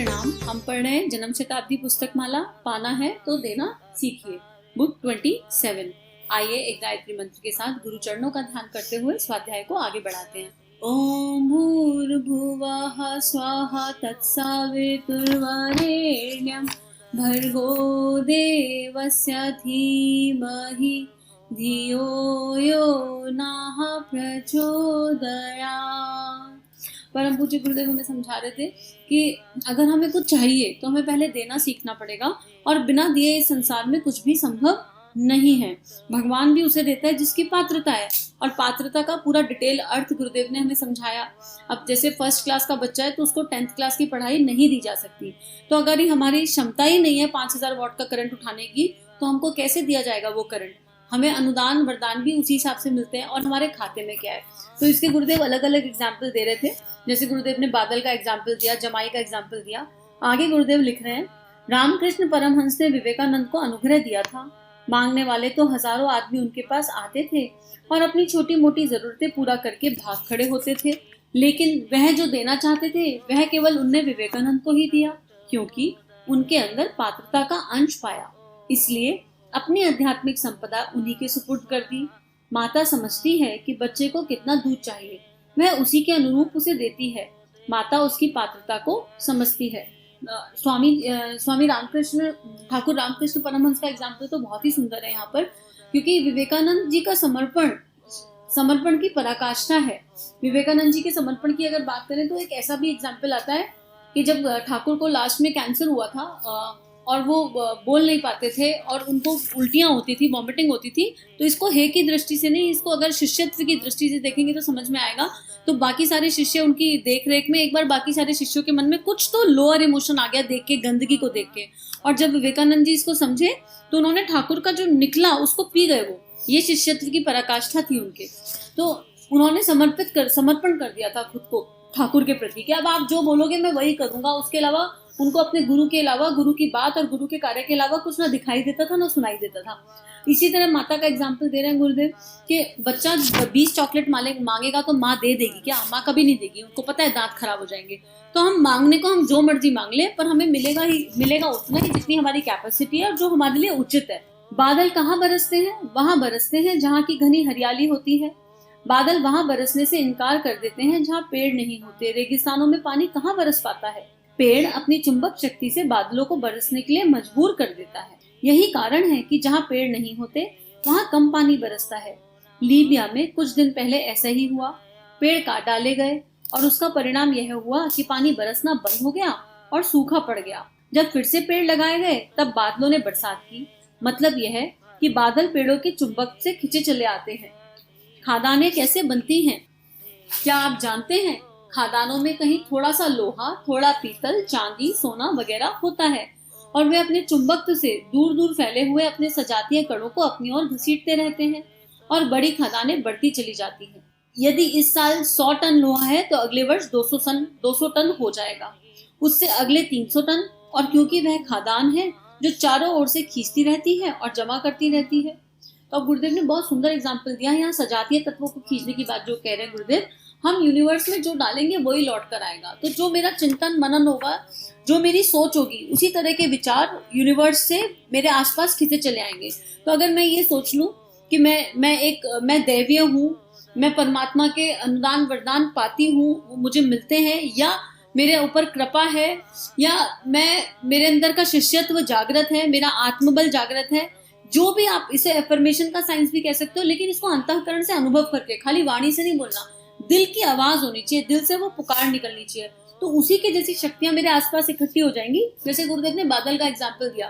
प्रणाम। हम पढ़ रहे हैं जन्म शताब्दी पुस्तक माला, पाना है तो देना सीखिए, बुक 27। आइए एक गायत्री मंत्र के साथ गुरु चरणों का ध्यान करते हुए स्वाध्याय को आगे बढ़ाते हैं। ओम भूर्भुवः स्वाहा तत्सवितुर्वरेण्यं भर्गो देवस्य धीमहि धियो यो नः प्रचोदयात्। परम पूज्य गुरुदेव हमें समझा रहे थे कि अगर हमें कुछ चाहिए तो हमें पहले देना सीखना पड़ेगा और बिना दिए इस संसार में कुछ भी संभव नहीं है। भगवान भी उसे देता है जिसकी पात्रता है, और पात्रता का पूरा डिटेल अर्थ गुरुदेव ने हमें समझाया। अब जैसे फर्स्ट क्लास का बच्चा है तो उसको 10th क्लास की पढ़ाई नहीं दी जा सकती, तो अगर हमारी क्षमता ही नहीं है 5000 वॉट का करंट उठाने की, तो हमको कैसे दिया जाएगा वो करंट। हमें अनुदान वरदान भी उसी हिसाब से मिलते हैं, और हमारे खाते में क्या है। तो इसके गुरुदेव अलग अलग एग्जाम्पल दे रहे थे। जैसे गुरुदेव ने बादल का एग्जाम्पल दिया, जमाई का एग्जाम्पल दिया। आगे गुरुदेव लिख रहे हैं, रामकृष्ण परमहंस ने विवेकानंद को अनुग्रह दिया था। मांगने वाले तो हजारों आदमी उनके पास आते थे और अपनी छोटी मोटी जरूरतें पूरा करके भाग खड़े होते थे, लेकिन वह जो देना चाहते थे वह केवल उनने विवेकानंद को ही दिया, क्योंकि उनके अंदर पात्रता का अंश पाया। इसलिए अपनी आध्यात्मिक संपदा उन्हीं के सुपुर्द कर दी। माता समझती है कि बच्चे को कितना दूध चाहिए, वह उसी के अनुरूप उसे देती है। माता उसकी पात्रता को समझती है। स्वामी रामकृष्ण ठाकुर रामकृष्ण परमहंस का एग्जाम्पल तो बहुत ही सुंदर है यहाँ पर, क्योंकि विवेकानंद जी का समर्पण की पराकाष्ठा है। विवेकानंद जी के समर्पण की अगर बात करें तो एक ऐसा भी एग्जाम्पल आता है कि जब ठाकुर को लास्ट में कैंसर हुआ था और वो बोल नहीं पाते थे और उनको उल्टियां होती थी, वॉमिटिंग होती थी, तो इसको हे की दृष्टि से नहीं, इसको अगर शिष्यत्व की दृष्टि से देखेंगे तो समझ में आएगा। तो बाकी सारे शिष्य उनकी देख रेख में एक बार बाकी सारे शिष्यों के मन में कुछ तो लोअर इमोशन आ गया देख के, गंदगी को देख के। और जब विवेकानंद जी इसको समझे तो उन्होंने ठाकुर का जो निकला उसको पी गए। वो ये शिष्यत्व की पराकाष्ठा थी उनके। तो उन्होंने समर्पण कर दिया था खुद को ठाकुर के प्रति कि अब आप जो बोलोगे मैं वही करूंगा। उसके अलावा उनको अपने गुरु के अलावा, गुरु की बात और गुरु के कार्य के अलावा कुछ ना दिखाई देता था ना सुनाई देता था। इसी तरह माता का एग्जाम्पल दे रहे हैं गुरुदेव कि बच्चा 20 चॉकलेट मांगेगा तो माँ दे देगी क्या? माँ कभी नहीं देगी, उनको पता है दांत खराब हो जाएंगे। तो हम मांगने को हम जो मर्जी मांग ले, पर हमें मिलेगा उतना ही जितनी हमारी कैपेसिटी है और जो हमारे लिए उचित है। बादल कहाँ बरसते हैं? वहां बरसते हैं जहाँ की घनी हरियाली होती है। बादल वहां बरसने से इनकार कर देते हैं जहाँ पेड़ नहीं होते। रेगिस्तानों में पानी कहाँ बरस पाता है? पेड़ अपनी चुंबक शक्ति से बादलों को बरसने के लिए मजबूर कर देता है। यही कारण है कि जहाँ पेड़ नहीं होते वहाँ कम पानी बरसता है। लीबिया में कुछ दिन पहले ऐसा ही हुआ। पेड़ काट डाले गए और उसका परिणाम यह हुआ कि पानी बरसना बंद हो गया और सूखा पड़ गया। जब फिर से पेड़ लगाए गए तब बादलों ने बरसात की। मतलब यह है कि बादल पेड़ों के चुंबक से खिंचे चले आते हैं। खादानें कैसे बनती हैं क्या आप जानते हैं? खादानों में कहीं थोड़ा सा लोहा, थोड़ा पीतल, चांदी, सोना वगैरह होता है, और वे अपने चुंबकत्व से दूर दूर फैले हुए अपने सजातीय कणों को अपनी ओर घसीटते रहते हैं और बड़ी खादानें बढ़ती चली जाती हैं। यदि इस साल 100 टन लोहा है तो अगले वर्ष 200 टन हो जाएगा, उससे अगले 300 टन। और क्योंकि वह खादान है जो चारों ओर से खींचती रहती है और जमा करती रहती है। तो अब गुरुदेव ने बहुत सुंदर एग्जाम्पल दिया। यहाँ सजातीय तत्वों को खींचने की बात जो कह रहे हैं गुरुदेव, हम यूनिवर्स में जो डालेंगे वही लौट कर आएगा। तो जो मेरा चिंतन मनन होगा, जो मेरी सोच होगी, उसी तरह के विचार यूनिवर्स से मेरे आसपास खींचे चले आएंगे। तो अगर मैं ये सोच लूं कि मैं दैवीय हूँ, मैं परमात्मा के अनुदान वरदान पाती हूँ, मुझे मिलते हैं, या मेरे ऊपर कृपा है, या मेरे अंदर का शिष्यत्व जागृत है, मेरा आत्मबल जागृत है, जो भी आप इसे एफर्मेशन का साइंस भी कह सकते हो, लेकिन इसको अंतःकरण से अनुभव करके, खाली वाणी से नहीं बोलना, दिल की आवाज होनी चाहिए, दिल से वो पुकार निकलनी चाहिए। तो उसी के जैसी शक्तियां मेरे आसपास इकट्ठी हो जाएंगी। जैसे गुरुदेव ने बादल का एग्जाम्पल दिया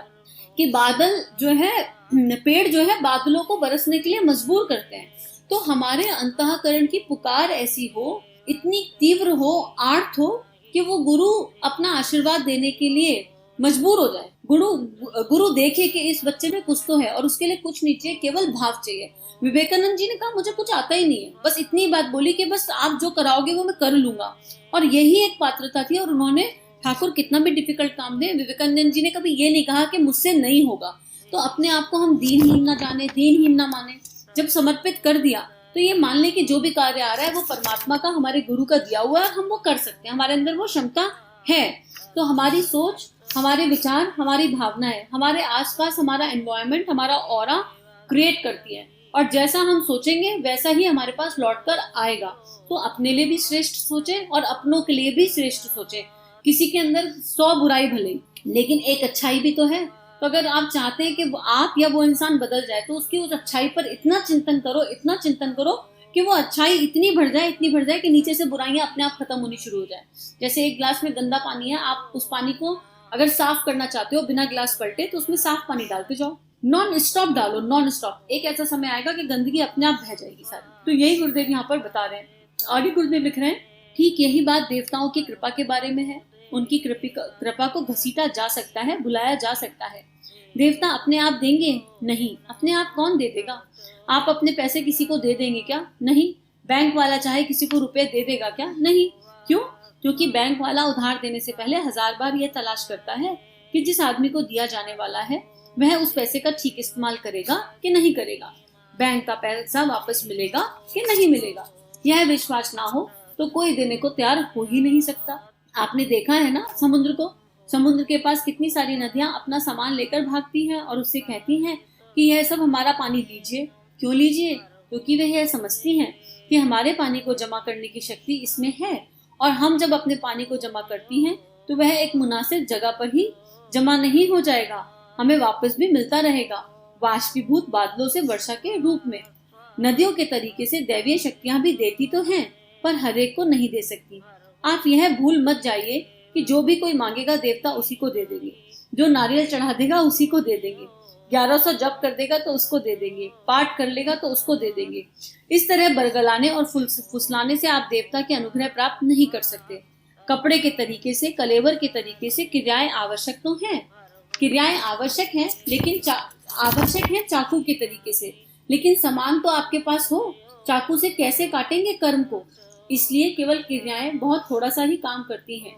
कि बादल जो है, पेड़ जो है बादलों को बरसने के लिए मजबूर करते हैं। तो हमारे अंतःकरण की पुकार ऐसी हो, इतनी तीव्र हो, आर्त हो कि वो गुरु अपना आशीर्वाद देने के लिए मजबूर हो जाए। गुरु देखे कि इस बच्चे में कुछ तो है और उसके लिए कुछ नहीं चाहिए, केवल भाव चाहिए। विवेकानंद जी ने कहा मुझे कुछ आता ही नहीं है, बस इतनी बात बोली कि बस आप जो कराओगे वो मैं कर लूंगा, और यही एक पात्रता थी। और उन्होंने ठाकुर कितना भी डिफिकल्ट काम दे, विवेकानंद जी ने कभी ये नहीं कहा कि मुझसे नहीं होगा। तो अपने आप को हम दीनहीन ना जाने, दीनहीन ना माने। जब समर्पित कर दिया तो ये मान ले कि जो भी कार्य आ रहा है वो परमात्मा का, हमारे गुरु का दिया हुआ है, हम वो कर सकते हैं, हमारे अंदर वो क्षमता है। तो हमारी सोच, हमारे विचार, हमारी भावनाएं, हमारे आसपास हमारा एनवायरनमेंट, हमारा ऑरा क्रिएट करती है, और जैसा हम सोचेंगे वैसा ही हमारे पास लौट कर आएगा। तो अपने लिए भी श्रेष्ठ सोचे और अपनों के लिए भी श्रेष्ठ सोचे। किसी के अंदर 100 बुराई भले, लेकिन एक अच्छाई भी तो है। तो अगर आप चाहते हैं कि आप या वो इंसान बदल जाए, तो उसकी उस अच्छाई पर इतना चिंतन करो, इतना चिंतन करो कि वो अच्छाई इतनी बढ़ जाए कि नीचे से बुराइयां अपने आप खत्म होनी शुरू हो जाए। जैसे एक गिलास में गंदा पानी है, आप उस पानी को अगर साफ करना चाहते हो बिना गिलास पलटे, तो उसमें साफ पानी डालते जाओ, नॉन स्टॉप डालो, नॉन स्टॉप। एक ऐसा समय आएगा कि गंदगी अपने आप बह जाएगी सारी। तो यही गुरुदेव यहाँ पर बता रहे हैं। आगे गुरुदेव लिख रहे हैं, ठीक यही बात देवताओं की कृपा के बारे में है। उनकी कृपा को घसीटा जा सकता है, बुलाया जा सकता है। देवता अपने आप देंगे? नहीं। अपने आप कौन दे देगा? आप अपने पैसे किसी को दे देंगे क्या? नहीं। बैंक वाला चाहे किसी को रुपए दे देगा क्या? नहीं। क्यों? क्योंकि बैंक वाला उधार देने से पहले 1000 बार यह तलाश करता है कि जिस आदमी को दिया जाने वाला है वह उस पैसे का ठीक इस्तेमाल करेगा कि नहीं करेगा, बैंक का पैसा वापस मिलेगा कि नहीं मिलेगा। यह विश्वास ना हो तो कोई देने को तैयार हो ही नहीं सकता। आपने देखा है ना समुद्र को, समुद्र के पास कितनी सारी नदियां अपना सामान लेकर भागती हैं और उससे कहती हैं कि यह सब हमारा पानी लीजिए। क्यों लीजिए? क्योंकि वे यह समझती हैं कि हमारे पानी को जमा करने की शक्ति इसमें है, और हम जब अपने पानी को जमा करती हैं तो वह एक मुनासिब जगह पर ही जमा नहीं हो जाएगा, हमें वापस भी मिलता रहेगा, वाष्पीभूत बादलों से वर्षा के रूप में। नदियों के तरीके से दैवीय शक्तियां भी देती तो हैं, पर हर एक को नहीं दे सकती। आप यह भूल मत जाइए कि जो भी कोई मांगेगा देवता उसी को दे देंगे, जो नारियल चढ़ा देगा उसी को दे देंगे, 1100 जप कर देगा तो उसको दे देंगे, पाठ कर लेगा तो उसको दे देंगे। इस तरह बरगलाने और फुसलाने से आप देवता के अनुग्रह प्राप्त नहीं कर सकते। कपड़े के तरीके से, कलेवर के तरीके से क्रियाएं आवश्यक तो हैं, क्रियाएं आवश्यक हैं, लेकिन आवश्यक है चाकू के तरीके से। लेकिन सामान तो आपके पास हो, चाकू से कैसे काटेंगे कर्म को? इसलिए केवल क्रियाएं बहुत थोड़ा सा ही काम करती हैं।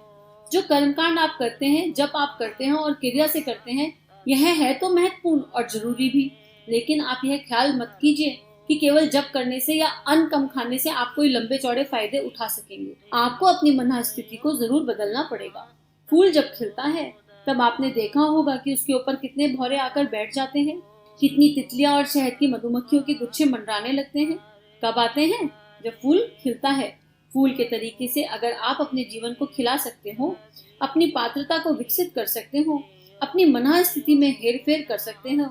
जो कर्मकांड आप करते हैं, जब आप करते हैं और क्रिया से करते हैं, यह है तो महत्वपूर्ण और जरूरी भी। लेकिन आप यह ख्याल मत कीजिए कि केवल जप करने से या अन्न कम खाने से आप कोई लंबे चौड़े फायदे उठा सकेंगे। आपको अपनी मन स्थिति को जरूर बदलना पड़ेगा। फूल जब खिलता है तब आपने देखा होगा कि उसके ऊपर कितने भौरे आकर बैठ जाते हैं, कितनी तितलियां और शहद की मधुमक्खियों के गुच्छे मंडराने लगते हैं। कब आते हैं? जब फूल खिलता है। फूल के तरीके से अगर आप अपने जीवन को खिला सकते हो, अपनी पात्रता को विकसित कर सकते हो, अपनी मन स्थिति में हेरफेर कर सकते हो,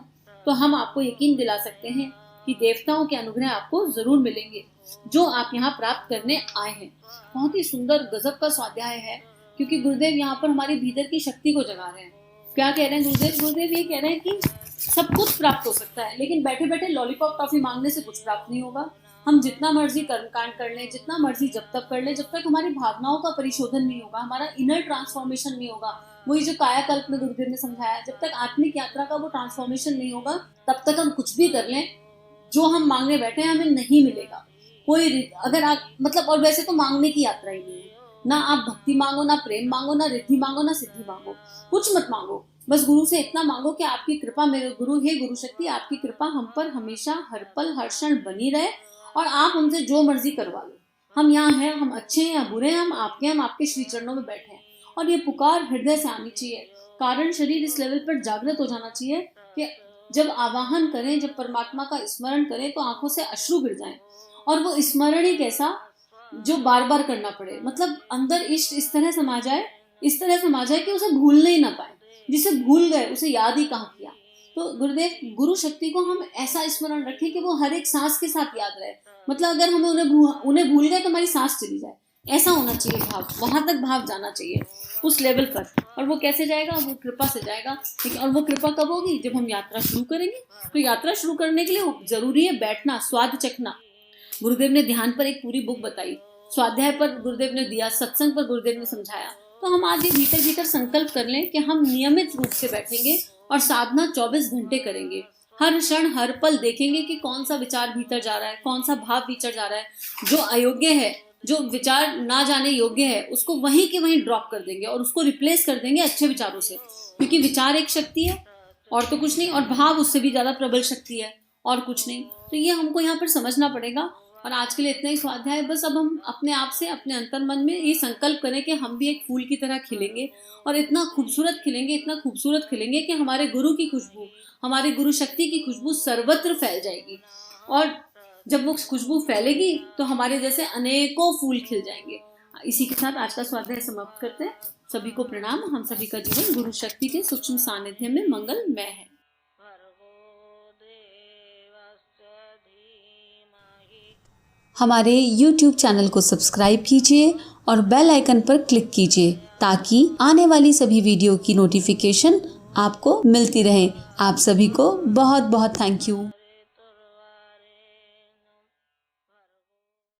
तो हम आपको यकीन दिला सकते हैं कि देवताओं के अनुग्रह आपको जरूर मिलेंगे, जो आप यहाँ प्राप्त करने आए हैं। बहुत ही सुंदर गजब का स्वाध्याय है, क्योंकि गुरुदेव यहाँ पर हमारे भीतर की शक्ति को जगा रहे हैं। क्या कह रहे हैं गुरुदेव? गुरुदेव ये कह रहे हैं कि सब कुछ प्राप्त हो सकता है, लेकिन बैठे बैठे लॉलीपॉप टॉफी मांगने से कुछ प्राप्त नहीं होगा। हम जितना मर्जी कर्मकांड कर लें, जितना मर्जी जब तक कर लें, जब तक हमारी भावनाओं का परिशोधन नहीं होगा, हमारा इनर ट्रांसफॉर्मेशन नहीं होगा, वही जो कायाकल्प में गुरुदेव ने समझाया, जब तक आत्मिक यात्रा का वो ट्रांसफॉर्मेशन नहीं होगा, तब तक हम कुछ भी कर लें, जो हम मांगने बैठे हैं हमें नहीं मिलेगा। कोई अगर आप मतलब, और वैसे तो मांगने की यात्रा ही नहीं है, ना आप भक्ति मांगो, ना प्रेम मांगो, ना रिद्धि मांगो, ना सिद्धि मांगो, कुछ मत मांगो। बस गुरु से इतना मांगो कि आपकी कृपा, मेरे गुरु, हे गुरु शक्ति, आपकी कृपा हम पर हमेशा हर पल हर क्षण बनी रहे, और आप हमसे जो मर्जी करवा लो। हम यहाँ हैं, हम अच्छे हैं या बुरे हैं, हम आपके श्री चरणों में बैठे हैं। और ये पुकार हृदय से आनी चाहिए। कारण शरीर इस लेवल पर जागृत हो जाना चाहिए कि जब आवाहन करें, जब परमात्मा का स्मरण करें, तो आंखों से अश्रु गिर जाएं। और वो स्मरण ही कैसा, जो बार बार करना पड़े, मतलब अंदर इष्ट इस तरह समा जाए कि उसे भूलने ही ना पाए। जिसे भूल गए उसे याद ही कहाँ किया। तो गुरुदेव, गुरु शक्ति को हम ऐसा स्मरण रखें कि वो हर एक सांस के साथ याद रहे। मतलब अगर हमें उन्हें भूल गए तो हमारी सांस चली जाए, ऐसा होना चाहिए भाव, वहां तक भाव जाना चाहिए उस लेवल पर। और वो कैसे जाएगा? वो कृपा से जाएगा। ठीक है, और वो कृपा कब होगी? जब हम यात्रा शुरू करेंगे। तो यात्रा शुरू करने के लिए जरूरी है बैठना, स्वाद चखना। गुरुदेव ने ध्यान पर एक पूरी बुक बताई, स्वाध्याय पर गुरुदेव ने दिया, सत्संग पर गुरुदेव ने समझाया। तो हम आज ये भीतर भीतर संकल्प कर लें कि हम नियमित रूप से बैठेंगे और साधना 24 घंटे करेंगे। हर क्षण हर पल देखेंगे कि कौन सा विचार भीतर जा रहा है, कौन सा भाव भीतर जा रहा है। जो अयोग्य है, जो विचार ना जाने योग्य है, उसको वहीं के वहीं ड्रॉप कर देंगे और उसको रिप्लेस कर देंगे अच्छे विचारों से। क्योंकि विचार एक शक्ति है और तो कुछ नहीं, और भाव उससे भी ज्यादा प्रबल शक्ति है और कुछ नहीं। तो ये हमको यहाँ पर समझना पड़ेगा। और आज के लिए इतना ही स्वाध्याय। बस अब हम अपने आप से, अपने अंतर मन में ये संकल्प करें कि हम भी एक फूल की तरह खिलेंगे और इतना खूबसूरत खिलेंगे, इतना खूबसूरत खिलेंगे कि हमारे गुरु की खुशबू, हमारी गुरु शक्ति की खुशबू सर्वत्र फैल जाएगी। और जब वो खुशबू फैलेगी तो हमारे जैसे अनेकों फूल खिल जाएंगे। इसी के साथ आज का स्वाध्याय समाप्त करते हैं। सभी को प्रणाम। हम सभी का जीवन गुरु शक्ति के सूक्ष्म सानिध्य में मंगलमय है। हमारे YouTube चैनल को सब्सक्राइब कीजिए और बेल आइकन पर क्लिक कीजिए ताकि आने वाली सभी वीडियो की नोटिफिकेशन आपको मिलती रहे। आप सभी को बहुत बहुत थैंक यू।